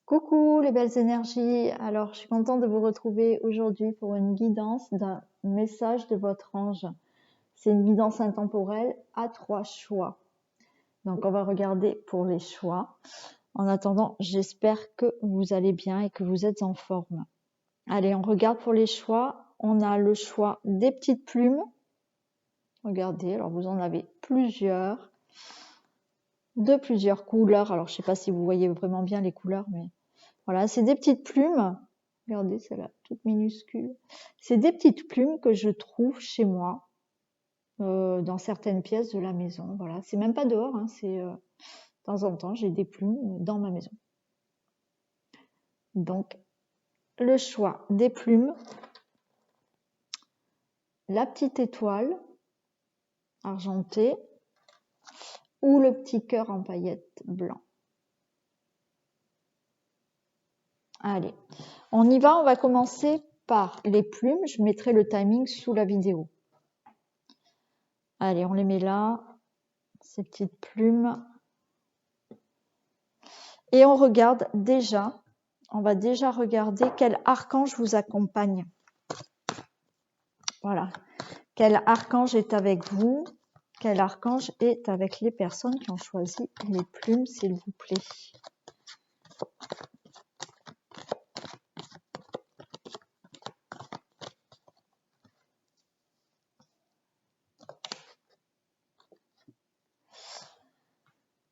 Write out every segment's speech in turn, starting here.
Coucou les belles énergies, alors je suis contente de vous retrouver aujourd'hui pour une guidance d'un message de votre ange. C'est une guidance intemporelle à 3 choix. Donc on va regarder pour les choix. En attendant, j'espère que vous allez bien et que vous êtes en forme. Allez, on regarde pour les choix. On a le choix des petites plumes. Regardez, alors vous en avez plusieurs, de plusieurs couleurs. Alors je ne sais pas si vous voyez vraiment bien les couleurs, mais voilà, c'est des petites plumes. Regardez, celle-là, toute minuscule. C'est des petites plumes que je trouve chez moi, dans certaines pièces de la maison. Voilà, c'est même pas dehors, hein, c'est de temps en temps, j'ai des plumes dans ma maison. Donc, le choix des plumes, la petite étoile argentée ou le petit cœur en paillettes blanc. Allez, on y va, on va commencer par les plumes. Je mettrai le timing sous la vidéo. Allez, on les met là, ces petites plumes. Et on regarde déjà, on va déjà regarder quel archange vous accompagne. Voilà, quel archange est avec vous, quel archange est avec les personnes qui ont choisi les plumes, s'il vous plaît.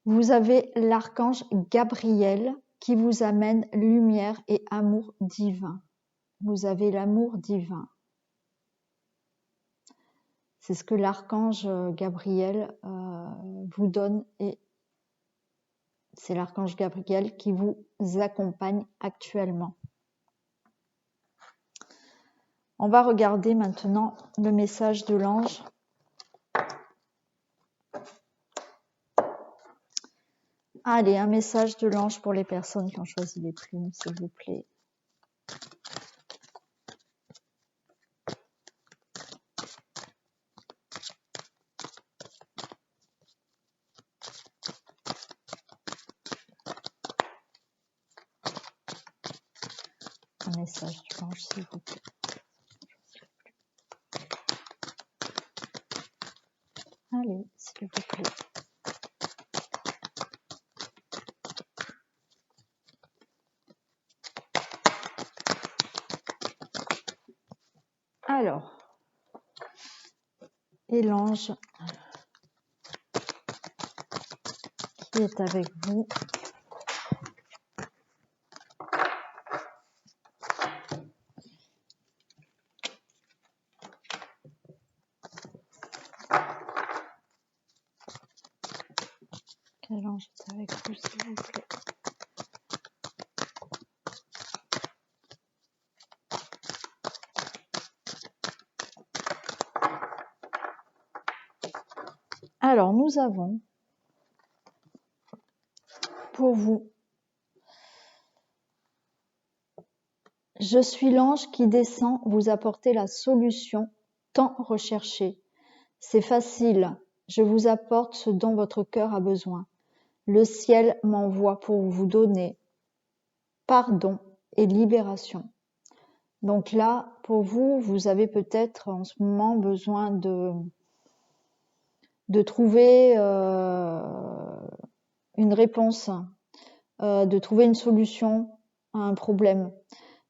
Vous avez l'archange Gabriel qui vous amène lumière et amour divin. Vous avez l'amour divin. C'est ce que l'archange Gabriel vous donne et c'est l'archange Gabriel qui vous accompagne actuellement. On va regarder maintenant le message de l'ange. Allez, un message de l'ange pour les personnes qui ont choisi les plumes, s'il vous plaît. Un message de l'ange, s'il vous plaît. Allez, s'il vous plaît. Alors, et l'ange qui est avec vous. Quel ange est avec vous, s'il vous plaît. Alors, nous avons pour vous, je suis l'ange qui descend vous apporter la solution tant recherchée. C'est facile, je vous apporte ce dont votre cœur a besoin. Le ciel m'envoie pour vous donner pardon et libération. Donc là, pour vous, vous avez peut-être en ce moment besoin de trouver une réponse, de trouver une solution à un problème.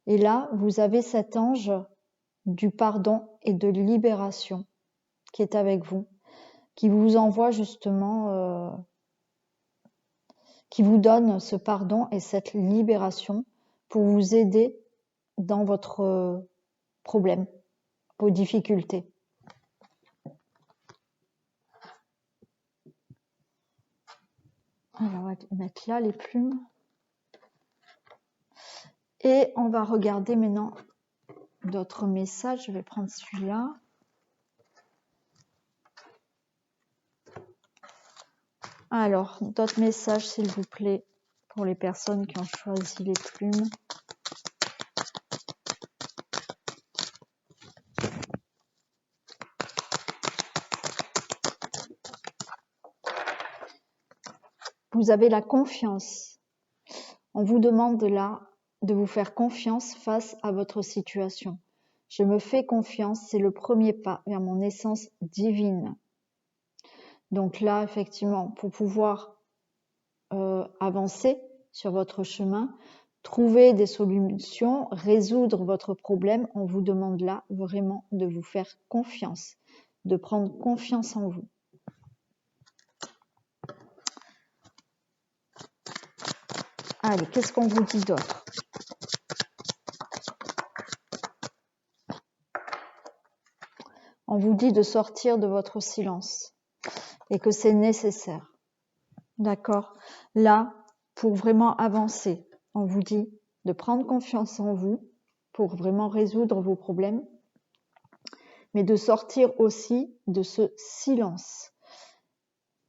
Et là, vous avez cet ange du pardon et de libération qui est avec vous, qui vous envoie justement, qui vous donne ce pardon et cette libération pour vous aider dans votre problème, vos difficultés. Alors, on va mettre là les plumes. Et on va regarder maintenant d'autres messages. Je vais prendre celui-là. Alors, d'autres messages, s'il vous plaît, pour les personnes qui ont choisi les plumes. Vous avez la confiance. On vous demande là de vous faire confiance face à votre situation. Je me fais confiance, c'est le premier pas vers mon essence divine. Donc là, effectivement, pour pouvoir avancer sur votre chemin, trouver des solutions, résoudre votre problème, on vous demande là vraiment de vous faire confiance, de prendre confiance en vous. Allez, qu'est-ce qu'on vous dit d'autre? On vous dit de sortir de votre silence et que c'est nécessaire. D'accord? Là, pour vraiment avancer, on vous dit de prendre confiance en vous pour vraiment résoudre vos problèmes, mais de sortir aussi de ce silence,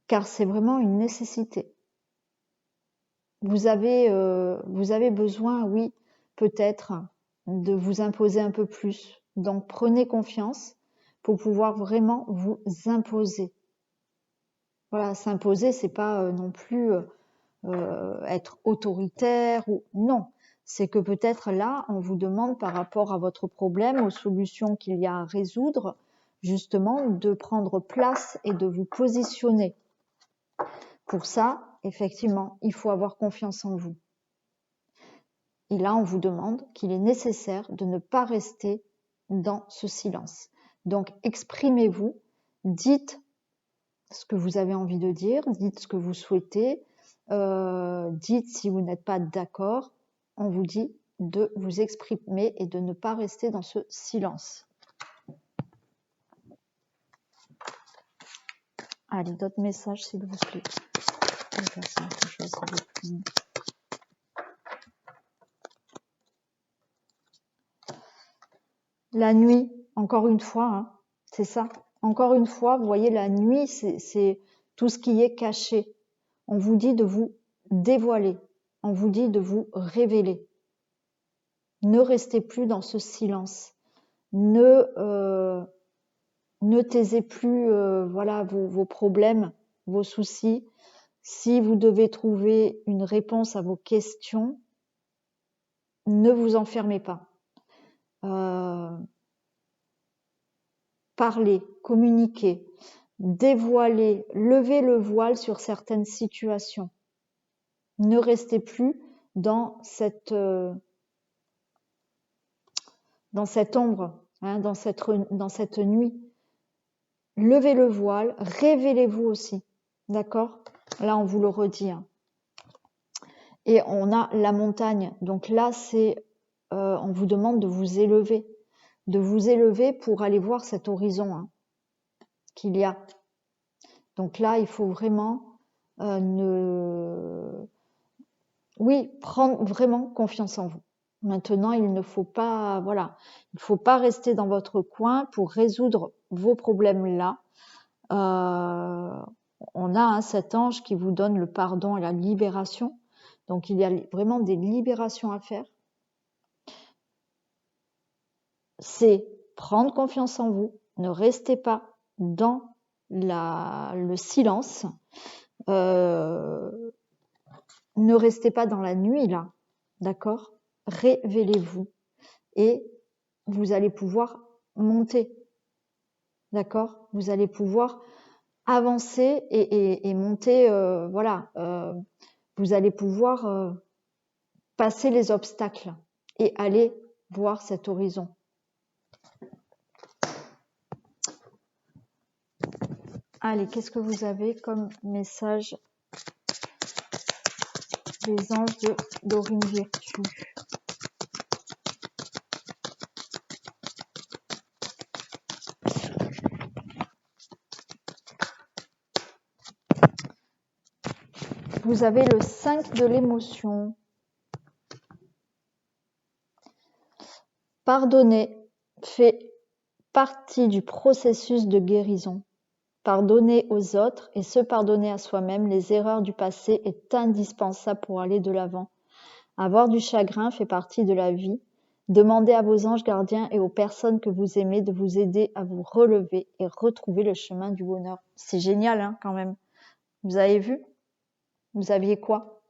car c'est vraiment une nécessité. Vous avez besoin, oui, peut-être, de vous imposer un peu plus. Donc, prenez confiance pour pouvoir vraiment vous imposer. Voilà, s'imposer, c'est pas non plus être autoritaire ou non. C'est que peut-être là, on vous demande par rapport à votre problème, aux solutions qu'il y a à résoudre, justement, de prendre place et de vous positionner. Pour ça, effectivement, il faut avoir confiance en vous. Et là, on vous demande qu'il est nécessaire de ne pas rester dans ce silence. Donc, exprimez-vous, dites ce que vous avez envie de dire, dites ce que vous souhaitez, dites si vous n'êtes pas d'accord. On vous dit de vous exprimer et de ne pas rester dans ce silence. Allez, d'autres messages, s'il vous plaît. La nuit, encore une fois, hein, c'est ça. Encore une fois, vous voyez, la nuit, c'est tout ce qui est caché. On vous dit de vous dévoiler. On vous dit de vous révéler. Ne restez plus dans ce silence. Ne taisez plus voilà, vos problèmes, vos soucis. Si vous devez trouver une réponse à vos questions, ne vous enfermez pas. Parlez, communiquez, dévoilez, levez le voile sur certaines situations. Ne restez plus dans cette ombre, hein, dans cette nuit. Levez le voile, révélez-vous aussi. D'accord? Là, on vous le redit. Hein. Et on a la montagne. Donc là, on vous demande de vous élever. De vous élever pour aller voir cet horizon hein, qu'il y a. Donc là, il faut vraiment prendre vraiment confiance en vous. Maintenant, il ne faut pas, voilà, il faut pas rester dans votre coin pour résoudre vos problèmes là. On a cet ange qui vous donne le pardon et la libération. Donc, il y a vraiment des libérations à faire. C'est prendre confiance en vous. Ne restez pas dans le silence. Ne restez pas dans la nuit, là. D'accord? Révélez-vous. Et vous allez pouvoir monter. D'accord? Vous allez pouvoir avancer et monter, voilà. Vous allez pouvoir passer les obstacles et aller voir cet horizon. Allez, qu'est-ce que vous avez comme message des anges de Dorine Virtue? Vous avez le 5 de l'émotion. Pardonner fait partie du processus de guérison. Pardonner aux autres et se pardonner à soi-même les erreurs du passé est indispensable pour aller de l'avant. Avoir du chagrin fait partie de la vie. Demandez à vos anges gardiens et aux personnes que vous aimez de vous aider à vous relever et retrouver le chemin du bonheur. C'est génial, hein, quand même. Vous avez vu? Vous aviez quoi?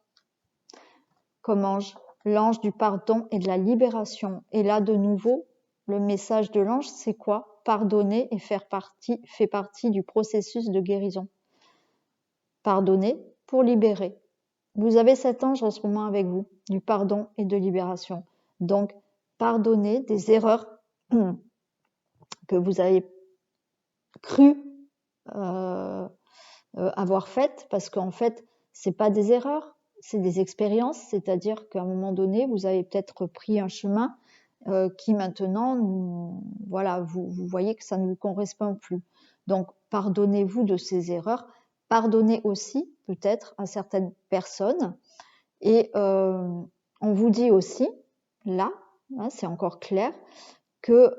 comme ange, l'ange du pardon et de la libération. Et là, de nouveau, le message de l'ange, c'est quoi? Pardonner et fait partie du processus de guérison. Pardonner pour libérer. Vous avez cet ange en ce moment avec vous, du pardon et de libération. Donc, pardonnez des erreurs que vous avez cru avoir faites, parce qu'en fait, c'est pas des erreurs, c'est des expériences, c'est-à-dire qu'à un moment donné, vous avez peut-être pris un chemin qui maintenant, voilà, vous voyez que ça ne vous correspond plus. Donc, pardonnez-vous de ces erreurs, pardonnez aussi peut-être à certaines personnes, et on vous dit aussi, là, c'est encore clair, que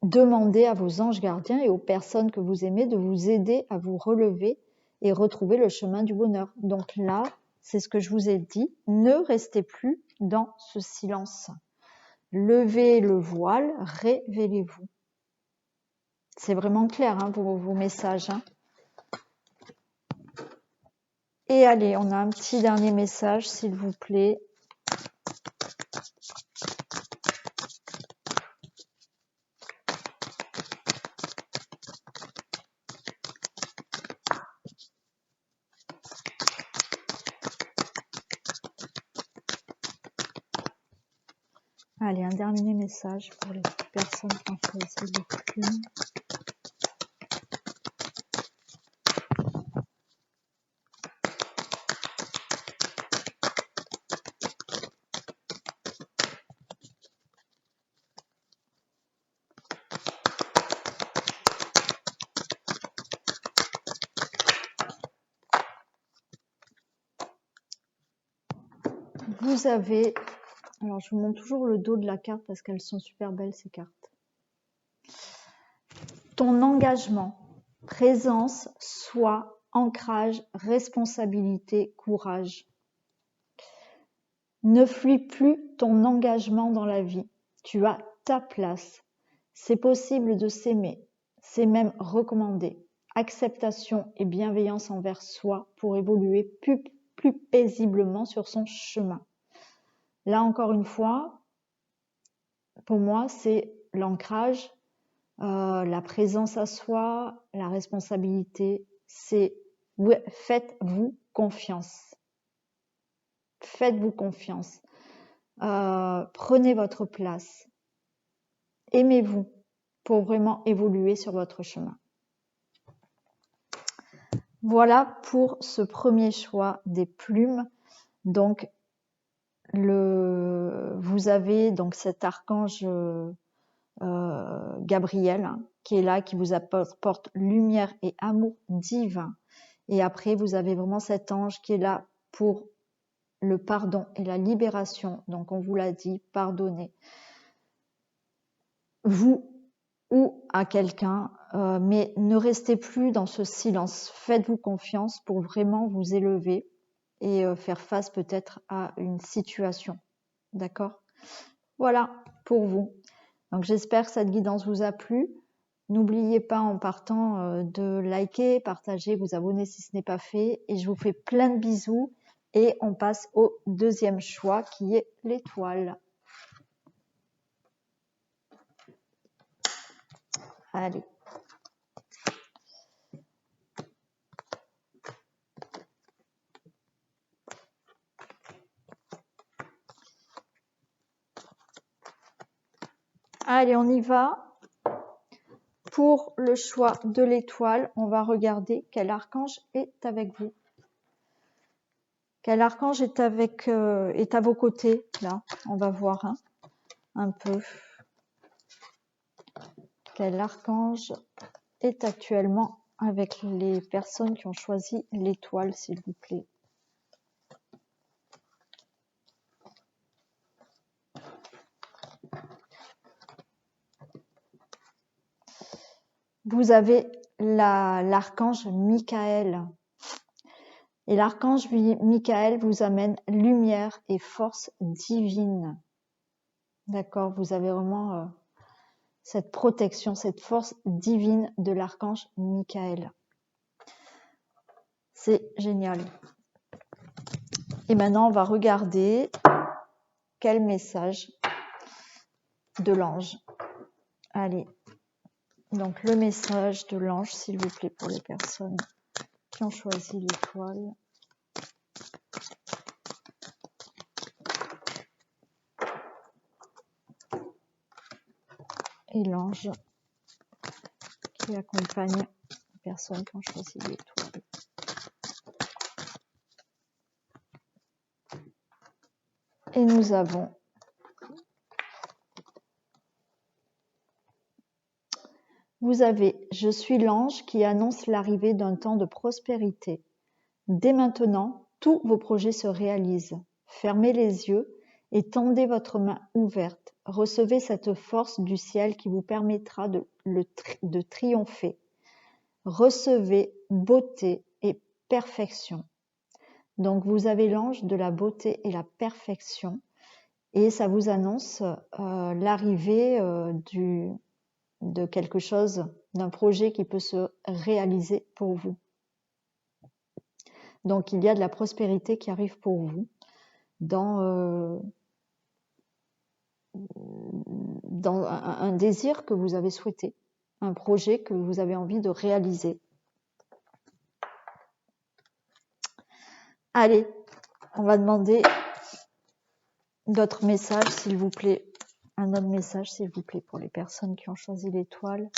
demandez à vos anges gardiens et aux personnes que vous aimez de vous aider à vous relever et retrouver le chemin du bonheur. Donc là, c'est ce que je vous ai dit, ne restez plus dans ce silence. Levez le voile, révélez-vous. C'est vraiment clair, hein, vos messages. Hein. Et allez, on a un petit dernier message, s'il vous plaît. Allez, un dernier message pour les personnes qui ont choisi le plume. Vous avez, alors je vous montre toujours le dos de la carte parce qu'elles sont super belles ces cartes. Ton engagement, présence, soi, ancrage, responsabilité, courage. Ne fuis plus ton engagement dans la vie. Tu as ta place. C'est possible de s'aimer. C'est même recommandé. Acceptation et bienveillance envers soi pour évoluer plus paisiblement sur son chemin. Là, encore une fois, pour moi, c'est l'ancrage, la présence à soi, la responsabilité. C'est faites-vous confiance. Faites-vous confiance. Prenez votre place. Aimez-vous pour vraiment évoluer sur votre chemin. Voilà pour ce premier choix des plumes. Donc, vous avez donc cet archange Gabriel hein, qui est là, qui vous apporte lumière et amour divin. Et après, vous avez vraiment cet ange qui est là pour le pardon et la libération. Donc, on vous l'a dit, pardonnez. Vous ou à quelqu'un, mais ne restez plus dans ce silence. Faites-vous confiance pour vraiment vous élever et faire face peut-être à une situation. D'accord ? Voilà pour vous. Donc j'espère que cette guidance vous a plu. N'oubliez pas en partant de liker, partager, vous abonner si ce n'est pas fait. Et je vous fais plein de bisous. Et on passe au deuxième choix qui est l'étoile. Allez. Allez, on y va. Pour le choix de l'étoile, on va regarder quel archange est avec vous. Quel archange est à vos côtés, là. On va voir hein, un peu. Quel archange est actuellement avec les personnes qui ont choisi l'étoile, s'il vous plaît. Vous avez l'archange Michael. Et l'archange Michael vous amène lumière et force divine. D'accord, vous avez vraiment cette protection, cette force divine de l'archange Michael. C'est génial. Et maintenant, on va regarder quel message de l'ange. Allez, donc le message de l'ange, s'il vous plaît, pour les personnes qui ont choisi l'étoile. Et l'ange qui accompagne les personnes qui ont choisi l'étoile. Et nous avons vous avez « Je suis l'ange qui annonce l'arrivée d'un temps de prospérité. Dès maintenant, tous vos projets se réalisent. Fermez les yeux et tendez votre main ouverte. Recevez cette force du ciel qui vous permettra de triompher. Recevez beauté et perfection. » Donc vous avez l'ange de la beauté et la perfection et ça vous annonce l'arrivée de quelque chose, d'un projet qui peut se réaliser pour vous. Donc il y a de la prospérité qui arrive pour vous dans un désir que vous avez souhaité, un projet que vous avez envie de réaliser. Allez, on va demander d'autres messages, s'il vous plaît. Un autre message, s'il vous plaît, pour les personnes qui ont choisi l'étoile.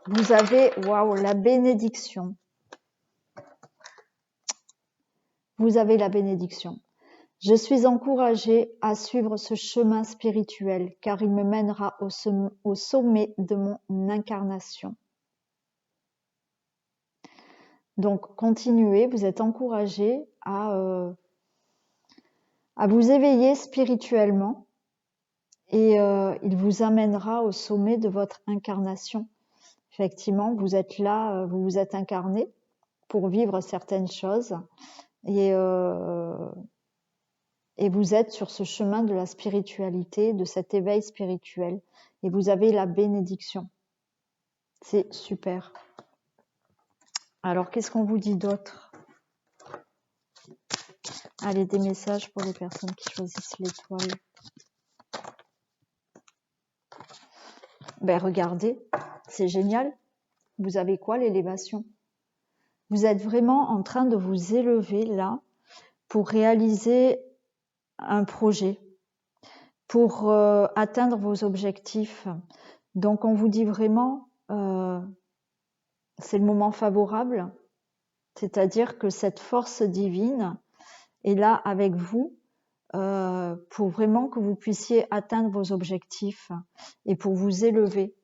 Vous avez, waouh, la bénédiction. Vous avez la bénédiction. Je suis encouragée à suivre ce chemin spirituel car il me mènera au sommet de mon incarnation. Donc, continuez, vous êtes encouragé à vous éveiller spirituellement et il vous amènera au sommet de votre incarnation. Effectivement, vous êtes là, vous vous êtes incarné pour vivre certaines choses et vous êtes sur ce chemin de la spiritualité, de cet éveil spirituel et vous avez la bénédiction. C'est super. Alors, qu'est-ce qu'on vous dit d'autre? Allez, des messages pour les personnes qui choisissent l'étoile. Ben, regardez, c'est génial. Vous avez quoi, l'élévation? Vous êtes vraiment en train de vous élever là pour réaliser un projet, pour atteindre vos objectifs. Donc, on vous dit vraiment, c'est le moment favorable, c'est-à-dire que cette force divine est là avec vous pour vraiment que vous puissiez atteindre vos objectifs et pour vous élever.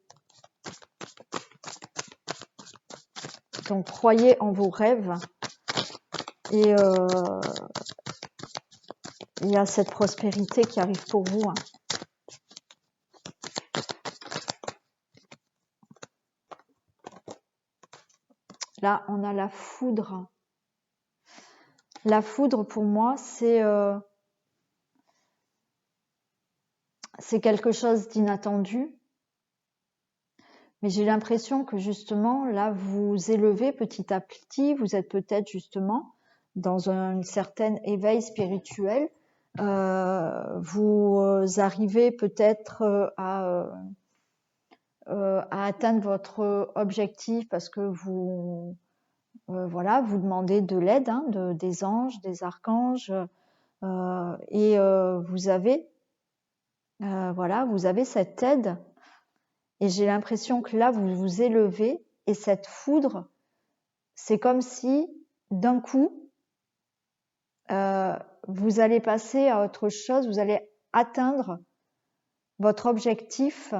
Donc, croyez en vos rêves et il y a cette prospérité qui arrive pour vous. Là, on a la foudre. La foudre, pour moi, c'est quelque chose d'inattendu. Mais j'ai l'impression que justement, là, vous élevez petit à petit. Vous êtes peut-être justement dans un certain éveil spirituel. Vous arrivez peut-être à atteindre votre objectif parce que vous voilà, vous demandez de l'aide des anges, des archanges et vous avez voilà, vous avez cette aide et j'ai l'impression que là vous vous élevez et cette foudre, c'est comme si d'un coup vous allez passer à autre chose, vous allez atteindre votre objectif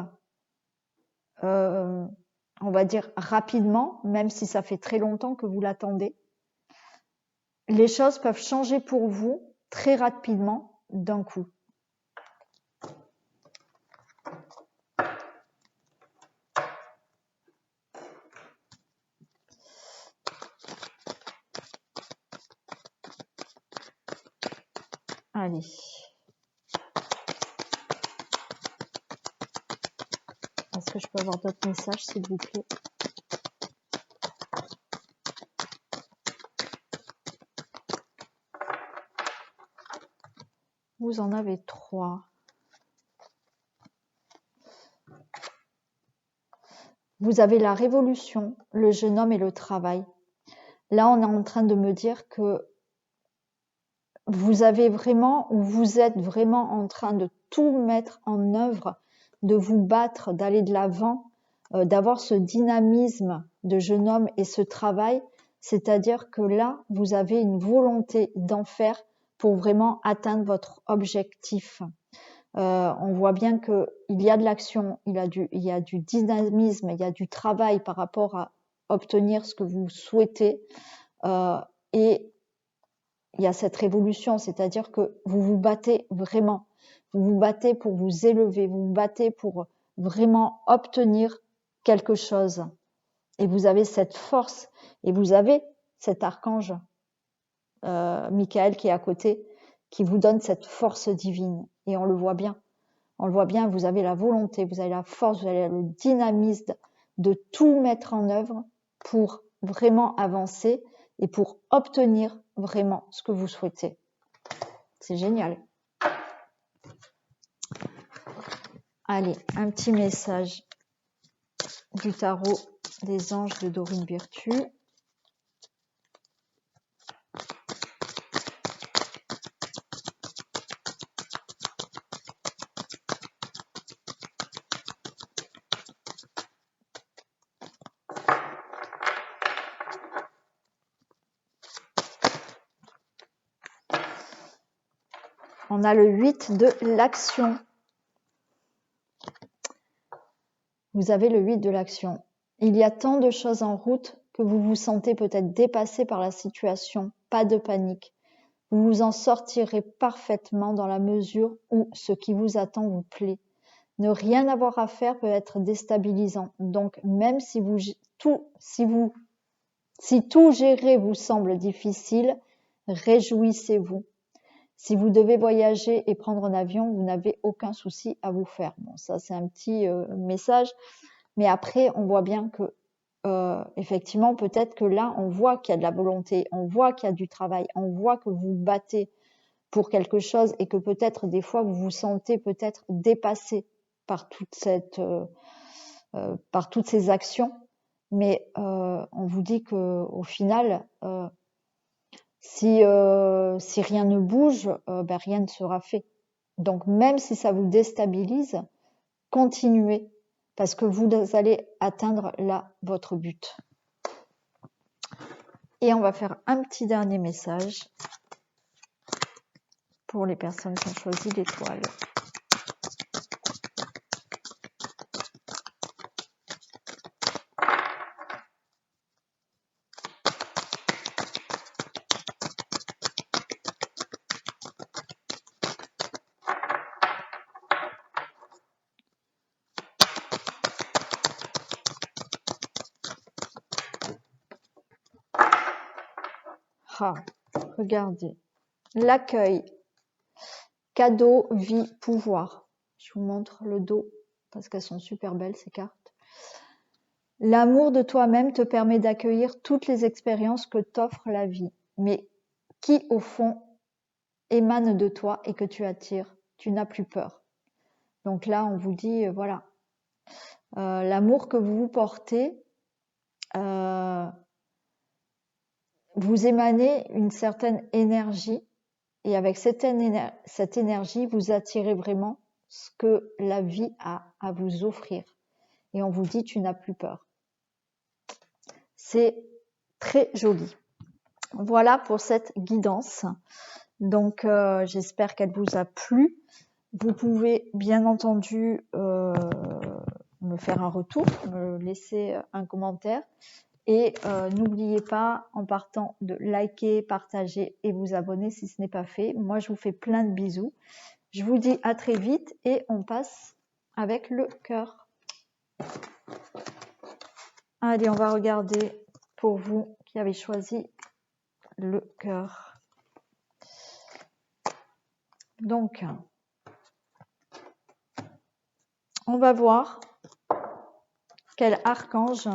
on va dire rapidement, même si ça fait très longtemps que vous l'attendez. Les choses peuvent changer pour vous très rapidement d'un coup. Allez. Est-ce que je peux avoir d'autres messages, s'il vous plaît? Vous en avez 3. Vous avez la révolution, le jeune homme et le travail. Là, on est en train de me dire que vous avez vraiment, ou vous êtes vraiment en train de tout mettre en œuvre, de vous battre, d'aller de l'avant, d'avoir ce dynamisme de jeune homme et ce travail. C'est-à-dire que là, vous avez une volonté d'en faire pour vraiment atteindre votre objectif. On voit bien que il y a de l'action, il y a du dynamisme, il y a du travail par rapport à obtenir ce que vous souhaitez, et il y a cette révolution, c'est-à-dire que vous vous battez vraiment, vous vous battez pour vous élever, vous vous battez pour vraiment obtenir quelque chose, et vous avez cette force, et vous avez cet archange Michael qui est à côté, qui vous donne cette force divine, et on le voit bien. On le voit bien, vous avez la volonté, vous avez la force, vous avez le dynamisme de tout mettre en œuvre pour vraiment avancer et pour obtenir vraiment ce que vous souhaitez. C'est génial. Allez, un petit message du tarot des anges de Dorine Virtue. On a le 8 de l'action. Vous avez le 8 de l'action. Il y a tant de choses en route que vous vous sentez peut-être dépassé par la situation. Pas de panique. Vous vous en sortirez parfaitement dans la mesure où ce qui vous attend vous plaît. Ne rien avoir à faire peut être déstabilisant. Donc, même si tout gérer vous semble difficile, réjouissez-vous. Si vous devez voyager et prendre un avion, vous n'avez aucun souci à vous faire. Bon, ça c'est un petit message, mais après on voit bien que effectivement peut-être que là on voit qu'il y a de la volonté, on voit qu'il y a du travail, on voit que vous battez pour quelque chose et que peut-être des fois vous vous sentez peut-être dépassé par par toutes ces actions, mais on vous dit que au final si rien ne bouge, ben rien ne sera fait. Donc même si ça vous déstabilise, continuez parce que vous allez atteindre là votre but. Et on va faire un petit dernier message pour les personnes qui ont choisi l'étoile. Ah, regardez. L'accueil, cadeau, vie, pouvoir. Je vous montre le dos parce qu'elles sont super belles ces cartes. L'amour de toi-même te permet d'accueillir toutes les expériences que t'offre la vie, mais qui au fond émane de toi et que tu attires. Tu n'as plus peur. Donc là, on vous dit, voilà, l'amour que vous vous portez, vous émanez une certaine énergie et avec cette énergie, vous attirez vraiment ce que la vie a à vous offrir. Et on vous dit, tu n'as plus peur. C'est très joli. Voilà pour cette guidance. Donc, j'espère qu'elle vous a plu. Vous pouvez bien entendu me faire un retour, me laisser un commentaire. Et n'oubliez pas, en partant, de liker, partager et vous abonner si ce n'est pas fait. Moi, je vous fais plein de bisous. Je vous dis à très vite et on passe avec le cœur. Allez, on va regarder pour vous qui avez choisi le cœur. Donc, on va voir quel archange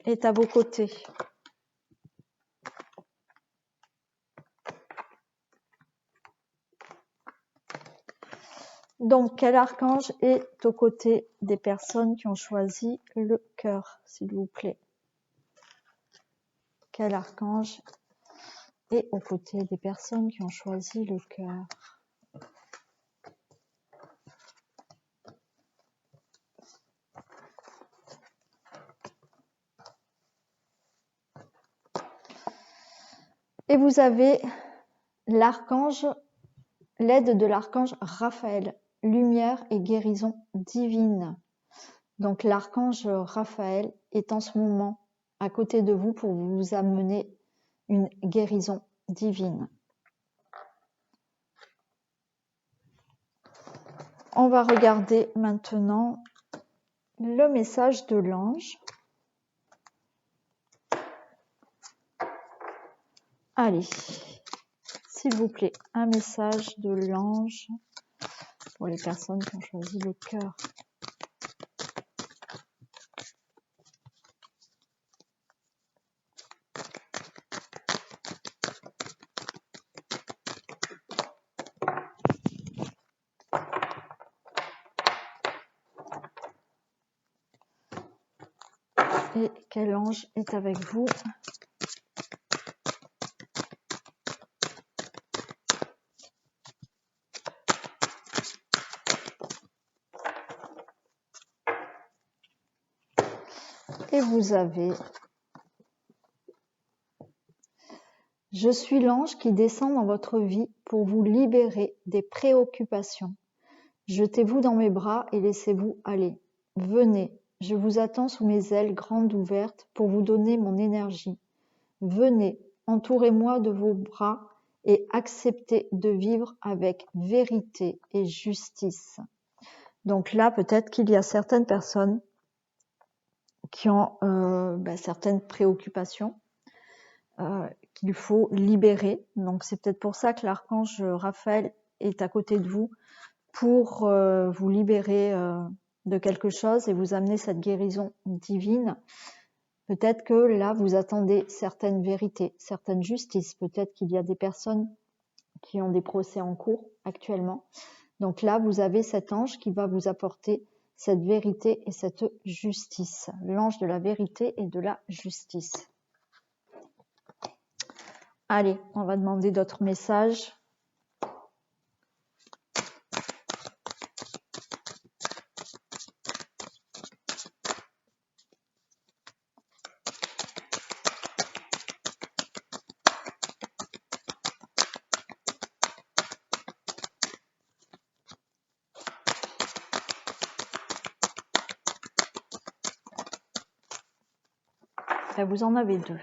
est à vos côtés. Donc, quel archange est aux côtés des personnes qui ont choisi le cœur, s'il vous plaît? Quel archange est aux côtés des personnes qui ont choisi le cœur? Et vous avez l'archange, l'aide de l'archange Raphaël, lumière et guérison divine. Donc l'archange Raphaël est en ce moment à côté de vous pour vous amener une guérison divine. On va regarder maintenant le message de l'ange. Allez, s'il vous plaît, un message de l'ange pour les personnes qui ont choisi le cœur. Et quel ange est avec vous? Et vous avez « Je suis l'ange qui descend dans votre vie pour vous libérer des préoccupations. Jetez-vous dans mes bras et laissez-vous aller. Venez, je vous attends sous mes ailes grandes ouvertes pour vous donner mon énergie. Venez, entourez-moi de vos bras et acceptez de vivre avec vérité et justice. » Donc là, peut-être qu'il y a certaines personnes qui ont certaines préoccupations qu'il faut libérer. Donc c'est peut-être pour ça que l'archange Raphaël est à côté de vous pour vous libérer de quelque chose et vous amener cette guérison divine. Peut-être que là, vous attendez certaines vérités, certaines justices. Peut-être qu'il y a des personnes qui ont des procès en cours actuellement. Donc là, vous avez cet ange qui va vous apporter cette vérité et cette justice. L'ange de la vérité et de la justice. Allez, on va demander d'autres messages. Là, vous en avez deux.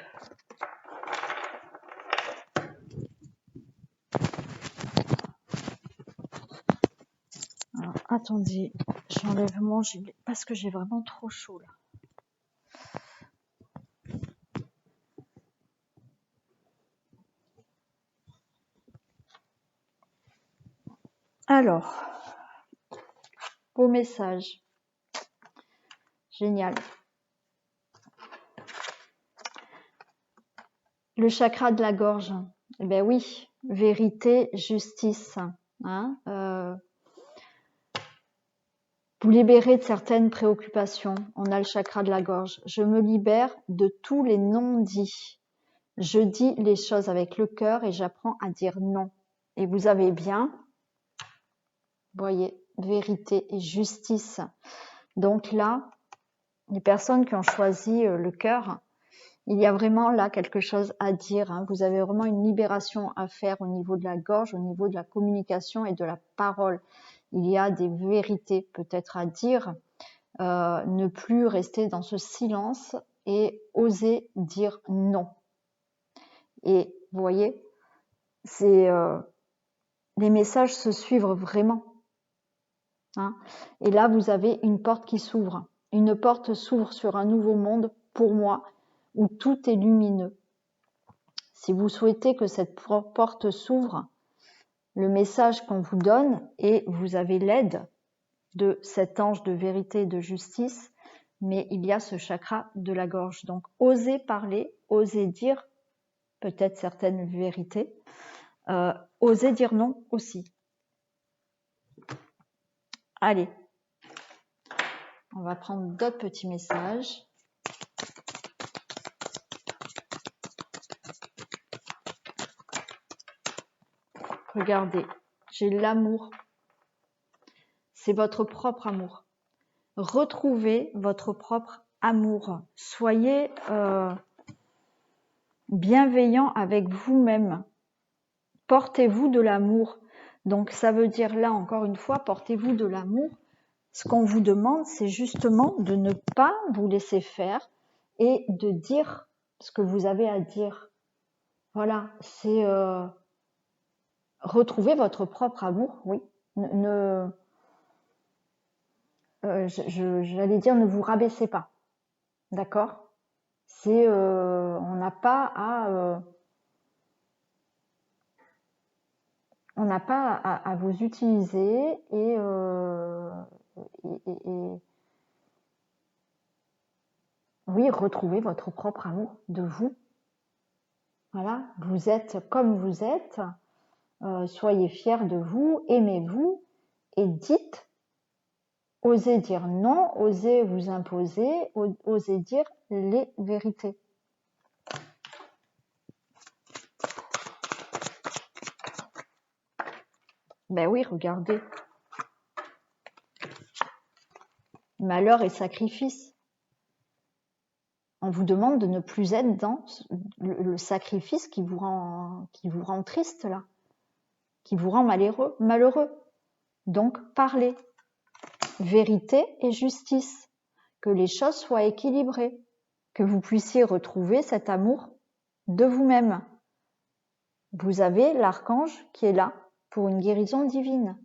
Alors, attendez, j'enlève mon gilet parce que j'ai vraiment trop chaud là. Alors, beau message. Génial. Le chakra de la gorge. Eh bien oui, vérité, justice. Hein, vous libérez de certaines préoccupations. On a le chakra de la gorge. Je me libère de tous les non-dits. Je dis les choses avec le cœur et j'apprends à dire non. Et vous avez bien, voyez, vérité et justice. Donc là, les personnes qui ont choisi le cœur, il y a vraiment là quelque chose à dire. Hein. Vous avez vraiment une libération à faire au niveau de la gorge, au niveau de la communication et de la parole. Il y a des vérités peut-être à dire. Ne plus rester dans ce silence et oser dire non. Et vous voyez, c'est les messages se suivent vraiment. Hein. Et là, vous avez une porte qui s'ouvre. Une porte s'ouvre sur un nouveau monde pour moi où tout est lumineux. Si vous souhaitez que cette porte s'ouvre, le message qu'on vous donne et vous avez l'aide de cet ange de vérité et de justice, mais il y a ce chakra de la gorge. Donc, osez parler, osez dire peut-être certaines vérités, osez dire non aussi. Allez, on va prendre d'autres petits messages. Regardez, j'ai l'amour. C'est votre propre amour. Retrouvez votre propre amour. Soyez bienveillant avec vous-même. Portez-vous de l'amour. Donc ça veut dire là, encore une fois, portez-vous de l'amour. Ce qu'on vous demande, c'est justement de ne pas vous laisser faire et de dire ce que vous avez à dire. Voilà, c'est retrouver votre propre amour, oui. J'allais dire, ne vous rabaissez pas, d'accord? C'est, on n'a pas à vous utiliser et oui, retrouvez votre propre amour de vous. Voilà, vous êtes comme vous êtes, soyez fiers de vous, aimez-vous et dites, osez dire non, osez vous imposer, osez dire les vérités. Ben oui, regardez. Malheur et sacrifice. On vous demande de ne plus être dans le sacrifice qui vous rend triste là, qui vous rend malheureux. Donc parlez. Vérité et justice. Que les choses soient équilibrées. Que vous puissiez retrouver cet amour de vous-même. Vous avez l'archange qui est là pour une guérison divine.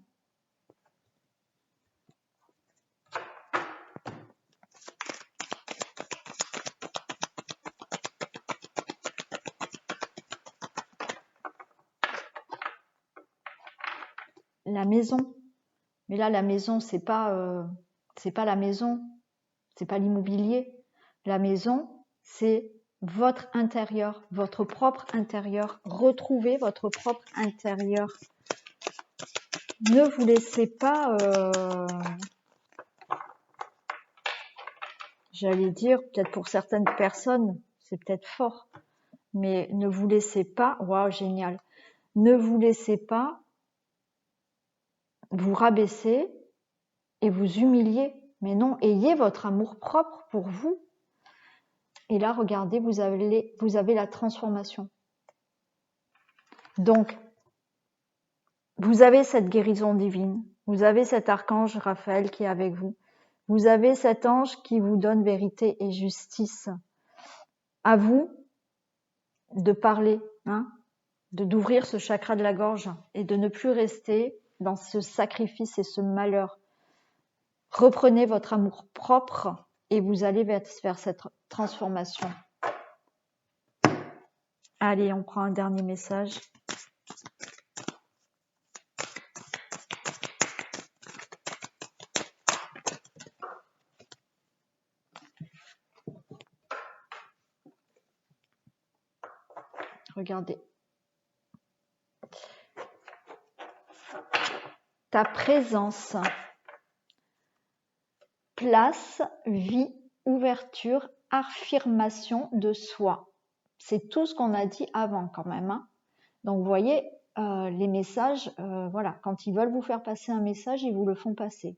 La maison. Mais là, la maison, c'est pas la maison, c'est pas l'immobilier. La maison, c'est votre intérieur, votre propre intérieur. Retrouvez votre propre intérieur. Ne vous laissez pas, j'allais dire, peut-être pour certaines personnes, c'est peut-être fort, mais ne vous laissez pas, waouh, génial, ne vous laissez pas vous rabaisser et vous humilier. Mais non, ayez votre amour propre pour vous. Et là, regardez, vous avez la transformation. Donc, vous avez cette guérison divine. Vous avez cet archange Raphaël qui est avec vous. Vous avez cet ange qui vous donne vérité et justice. À vous de parler, hein, d'ouvrir ce chakra de la gorge et de ne plus rester dans ce sacrifice et ce malheur. Reprenez votre amour propre et vous allez vers cette transformation. Allez, on prend un dernier message. Regardez. Ta présence. Place, vie, ouverture, affirmation de soi. C'est tout ce qu'on a dit avant quand même, hein. Donc vous voyez, les messages, voilà, quand ils veulent vous faire passer un message, ils vous le font passer.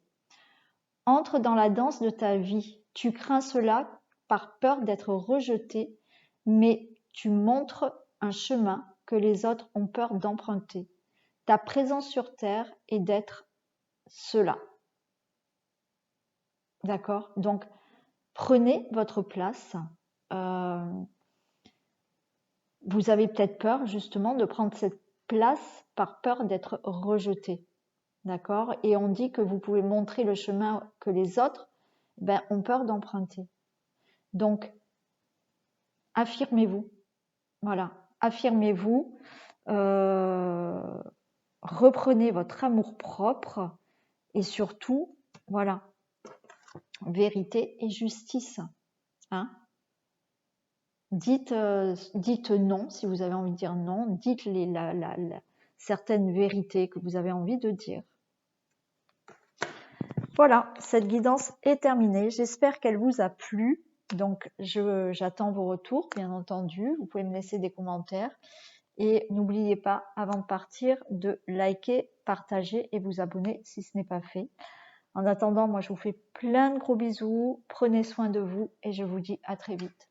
Entre dans la danse de ta vie. Tu crains cela par peur d'être rejeté, mais tu montres un chemin que les autres ont peur d'emprunter. Ta présence sur terre est d'être cela. D'accord? Donc, prenez votre place. Vous avez peut-être peur justement de prendre cette place par peur d'être rejeté. D'accord? Et on dit que vous pouvez montrer le chemin que les autres ont peur d'emprunter. Donc, affirmez-vous. Voilà, affirmez-vous. reprenez votre amour-propre et surtout, voilà, vérité et justice. Hein. Dites non si vous avez envie de dire non, dites certaines vérités que vous avez envie de dire. Voilà, cette guidance est terminée. J'espère qu'elle vous a plu. Donc, j'attends vos retours, bien entendu. Vous pouvez me laisser des commentaires. Et n'oubliez pas, avant de partir, de liker, partager et vous abonner si ce n'est pas fait. En attendant, moi, je vous fais plein de gros bisous. Prenez soin de vous et je vous dis à très vite.